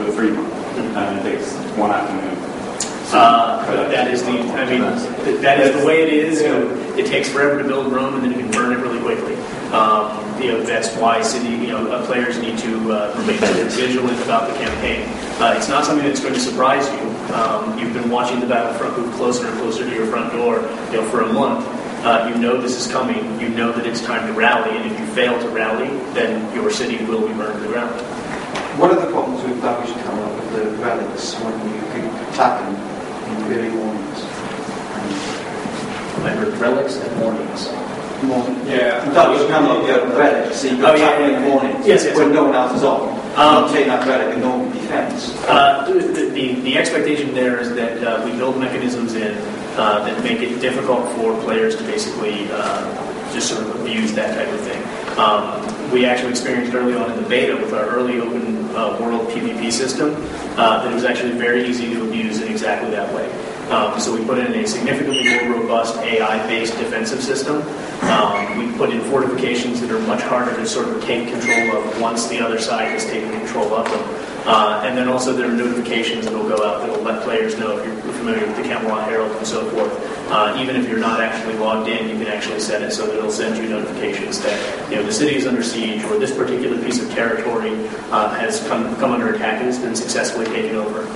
for the 3 month, and it takes one afternoon. That is the way it is. It takes forever to build Rome, and then you can burn it really quickly. That's why players need to remain vigilant about the campaign. It's not something that's going to surprise you. You've been watching the battlefront move closer and closer to your front door, for a month. You know this is coming. You know that it's time to rally, and if you fail to rally, then your city will be burned to the ground. What are the problems with damage camera with the relics when you keep attacking in the early mornings? I heard relics and mornings. Yeah, damage camera with the relics, so you can attack in the mornings when no one else is on. Take that relic and no defense. The expectation there is that we build mechanisms in that make it difficult for players to basically just sort of abuse that type of thing. We actually experienced early on in the beta with our early open world PvP system that it was actually very easy to abuse in exactly that way. So we put in a significantly more robust AI-based defensive system. We put in fortifications that are much harder to sort of take control of once the other side has taken control of them. And then also there are notifications that will go out that will let players know if you're familiar with the Camelot Herald and so forth. Even if you're not actually logged in, you can actually set it so that it'll send you notifications that the city is under siege, or this particular piece of territory has come under attack and has been successfully taken over.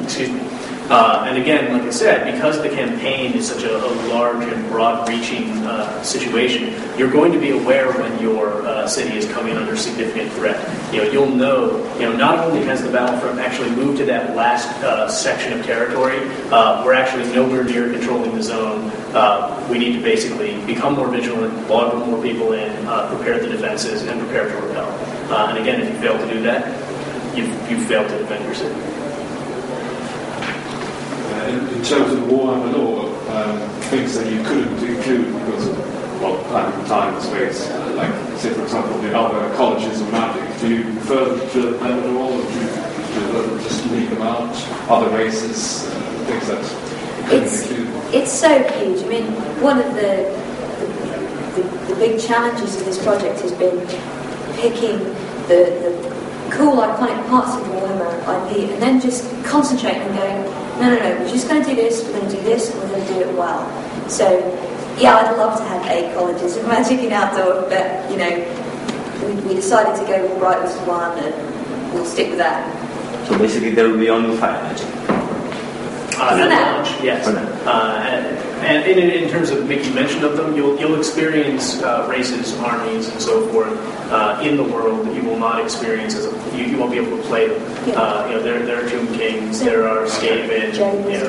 Excuse me. And again, like I said, because the campaign is such a large and broad-reaching situation, you're going to be aware when your city is coming under significant threat. You'll know. Not only has the battlefront actually moved to that last section of territory, we're actually nowhere near controlling the zone. We need to basically become more vigilant, log more people in, prepare the defenses, and prepare to repel. And again, if you fail to do that, you've failed to defend your city. In terms of the Warhammer lore, things that you couldn't include because of planning, time, and space, like, say, for example, the other colleges of magic, do you further them at all, or do you just leave them out? Other races, things that it's so huge. I mean, one of the big challenges of this project has been picking the cool, iconic parts of the Warhammer IP and then just concentrating and going, no, we're just going to do this, we're going to do this, and we're going to do it well. So, yeah, I'd love to have 8 colleges of magic in Outdoor, but, we decided to go with brightest one, and we'll stick with that. So basically there will be only 5 magic. For now. Yes. For now. And in terms of making mention of them, you'll experience races, armies, and so forth in the world that you will not experience you won't be able to play them. Yeah. There are Tomb Kings, there are Skaven,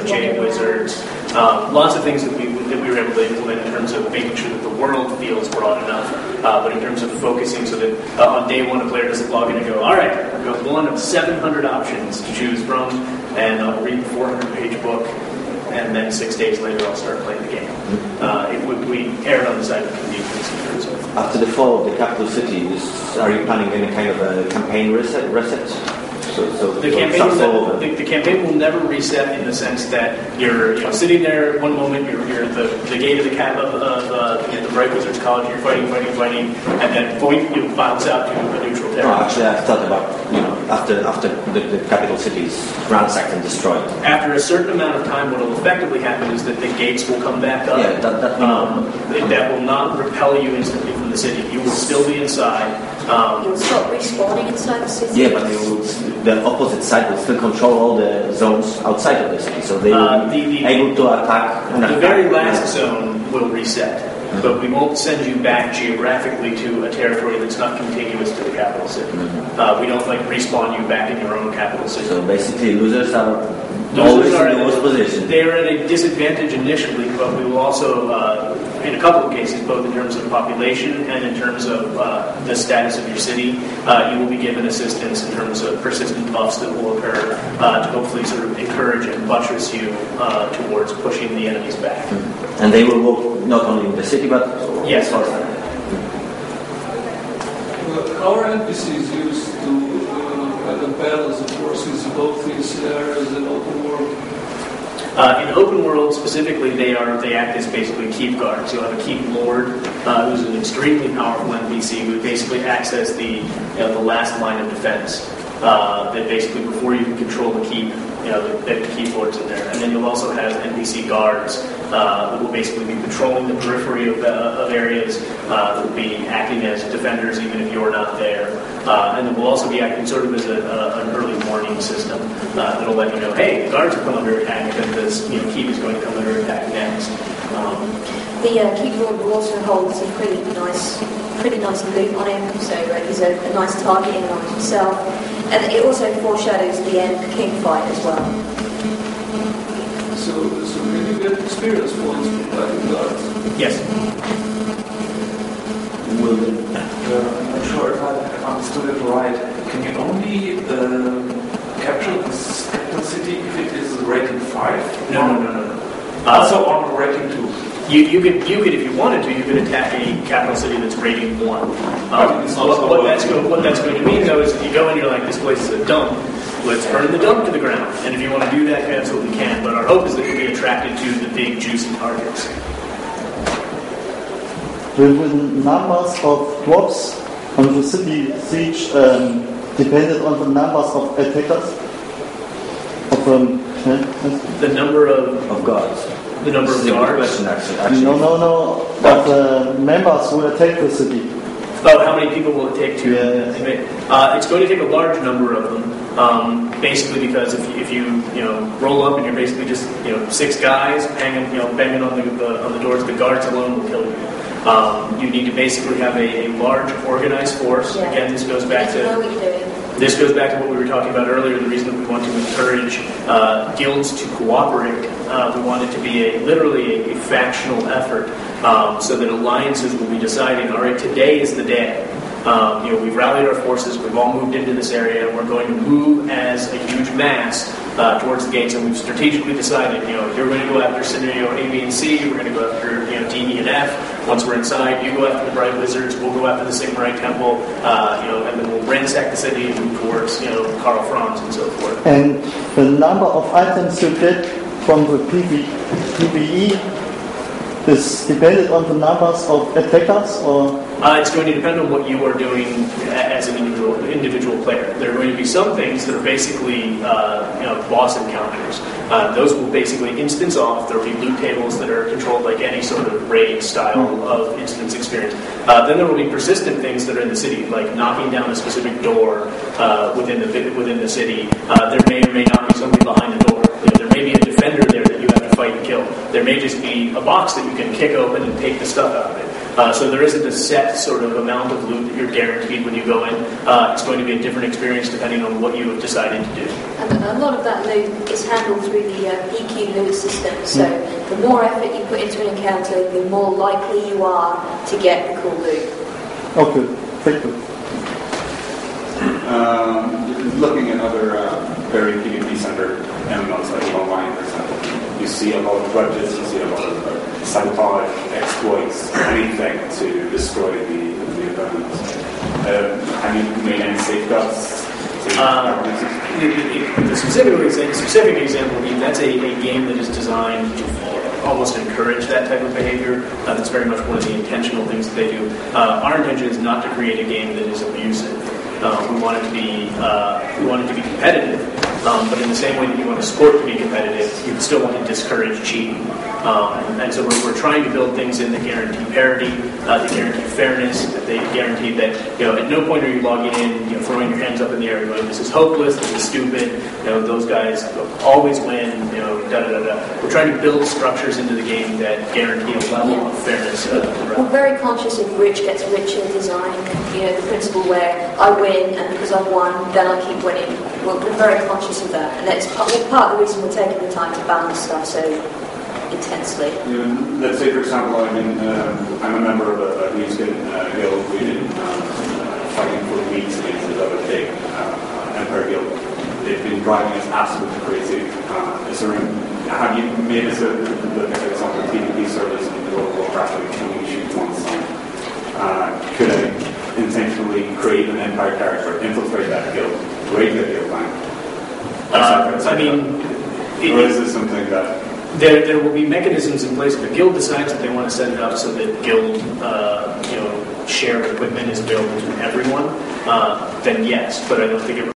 Jade Wizards, lots of things that we were able to implement in terms of making sure that the world feels broad enough. But in terms of focusing so that on day one a player doesn't log in and go, all right, I've got one of 700 options to choose from, and I'll read the 400-page book, and then 6 days later I'll start playing the game. We erred on the side of convenience in terms of. After the fall of the capital city, are you planning any kind of a campaign reset? The campaign will never reset in the sense that you're sitting there one moment, you're at the gate of the Bright Wizards College, you're fighting, and then you bounce out to a neutral territory. No, actually, I thought about after the capital city is ransacked and destroyed. After a certain amount of time, what will effectively happen is that the gates will come back up. Yeah, that will not repel you instantly from the city. You will still be inside. You'll stop respawning inside the city. Yeah, but the opposite side will still control all the zones outside of the city, so they will be able to attack. The very last zone will reset, but we won't send you back geographically to a territory that's not contiguous to the capital city. We don't respawn you back in your own capital city. So basically, losers are always in the worst position. They are at a disadvantage initially, but we will also, in a couple of cases, both in terms of population and in terms of the status of your city, you will be given assistance in terms of persistent buffs that will occur to hopefully sort of encourage and buttress you towards pushing the enemies back. And they will work not only in the city, but yes. How are NPCs used to balance the forces in both these areas and open world? In open world specifically, they act as basically keep guards. You'll have a keep lord who's an extremely powerful NPC who basically acts as the last line of defense. that basically before you can control the keep, the keyboards in there. And then you'll also have NPC guards that will basically be patrolling the periphery of areas, that will be acting as defenders even if you're not there. And then we'll also be acting sort of as an early warning system that'll let you know, hey, the guards have come under attack, and this keep is going to come under attack next. The keyboard will also hold some pretty nice loot on him, so he's a nice target in and of himself. And it also foreshadows the end king fight as well. So can you get experience points for fighting guards? Yes. I'm not sure if I understood it right. Can you only capture this capital city if it is rating 5? No. Also on rating 2. You could, if you wanted to, you could attack a capital city that's rating 1. What that's going to mean, though, is if you go and you're like, this place is a dump, let's burn the dump to the ground. And if you want to do that, you absolutely can. But our hope is that you'll be attracted to the big, juicy targets. Will the numbers of drops on the city siege depended on the numbers of attackers? The number of guards. The number of guards? Actually. No. But members will attack the city. Oh, how many people will it take to? Yeah. It's going to take a large number of them. Basically, because if you roll up and you're basically just 6 guys banging on the doors, the guards alone will kill you. You need to basically have a large organized force. Yeah. Again, this goes back to what we were talking about earlier. The reason that we want to encourage guilds to cooperate. We want it to be literally a factional effort, so that alliances will be deciding, all right, today is the day. We've rallied our forces, we've all moved into this area, and we're going to move as a huge mass towards the gates, and we've strategically decided, you're going to go after scenario A, B, and C, we're going to go after D, E, and F. Once we're inside, you go after the Bright Wizards, we'll go after the Sigmarite Temple, and then we'll ransack the city and move towards, Karl Franz and so forth. And the number of items you get from the PvE is dependent on the numbers of attackers, or? It's going to depend on what you are doing as an individual player. There are going to be some things that are basically boss encounters. Those will basically instance off. There will be loot tables that are controlled like any sort of raid style of instance experience. Then there will be persistent things that are in the city, like knocking down a specific door within the city. There may or may not be somebody behind the door. There may be a defender there that you have to fight and kill. There may just be a box that you can kick open and take the stuff out of it. So there isn't a set sort of amount of loot that you're guaranteed when you go in. It's going to be a different experience depending on what you have decided to do. And a lot of that loot is handled through the EQ loot system. So the more effort you put into an encounter, the more likely you are to get the cool loot. Okay, thank you. Looking at other very PvP-centered MMOs like Online, for example, you see a lot of grudges, you see a lot of sabotage, exploits, anything to destroy the opponents. Have you made any safeguards? The specific example, that's a game that is designed to almost encourage that type of behavior. That's very much one of the intentional things that they do. Our intention is not to create a game that is abusive. We want it to be competitive, but in the same way that you want a sport to be competitive, you still want to discourage cheating. And so we're trying to build things in that guarantee parity, that guarantee fairness, that they guarantee that at no point are you logging in, throwing your hands up in the air, going, this is hopeless, this is stupid, those guys always win, We're trying to build structures into the game that guarantee a level of fairness. We're very conscious of rich gets richer design. The principle where I win, and because I've won, then I keep winning. We're very conscious of that, and that's part of the reason we're taking the time to balance stuff so intensely. Let's say, for example, I'm a member of a Newskin guild. We've been fighting for weeks against another big Empire guild. They've been driving us absolutely crazy. Have you made us look at, for example, PvP service in the World of Warcraft, like killing shoot once? Could I intentionally create an Empire character, infiltrate that guild, raid the guild line? Or is this something that... There will be mechanisms in place. If the guild decides that they want to set it up so that guild, shared equipment is available to everyone, then yes. But I don't think it